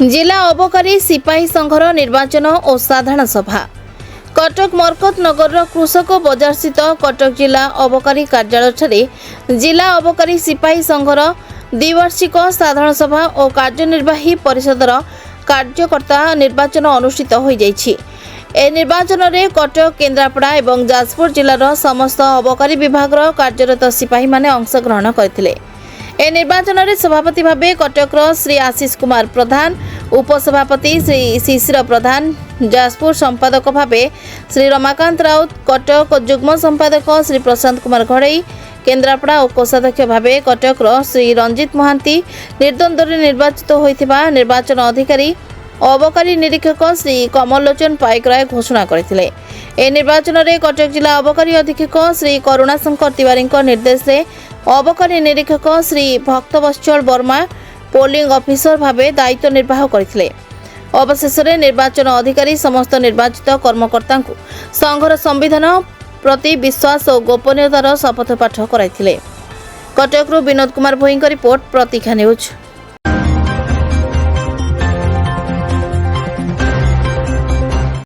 जिला अबकारी सिपाही संघर निर्वाचन और साधारण सभा कटक मरकत नगर कृषक बजार स्थित कटक जिला अबकारी कार्यालय जिला अबकारी सिपाही संघर द्विवार्षिक साधारण सभा और कार्यनिर्वाही परिषदर कार्यकर्ता निर्वाचन अनुष्ठित हो जाइछि। ए निर्वाचन रे कटक केन्द्रापड़ा और जाजपुर जिलार समस्त अबकारी विभाग कार्यरत सिपाही माने अंशग्रहण करथिले। ए निर्वाचन रे सभापति भावे कटक श्री आशीष कुमार प्रधान, उपसभापति श्री शिशिर प्रधान, जाजपुर संपादक भावे श्री रमाकांत राउत, कटक जुग्म संपादक श्री प्रशांत कुमार घड़ई, केन्द्रापड़ा और कोषाध्यक्ष भावे कटक श्री रंजित महांती, निर्द्वंद्व निर्वाचित होइथिबा निर्वाचन अधिकारी अबकारी निरीक्षक श्री कमल लोचन पाइकराय घोषणा करथिले। ए निर्वाचन रे कटक जिला अबकारी अधीक्षक श्री करुणाशंकर तिवारी निर्देश से अबकारी निरीक्षक श्री भक्तवत्सल वर्मा पोलिंग ऑफिसर भावे दायित्व निर्वाह करथिले। अवशेष निर्वाचन अधिकारी समस्त निर्वाचित कर्मकर्ता संघर संविधान प्रति विश्वास और गोपनीयतार शपथ पाठ कराइथिले। कटकरू विनोद कुमार भोईଙ୍କ रिपोर्ट प्रतीक्षा न्यूज।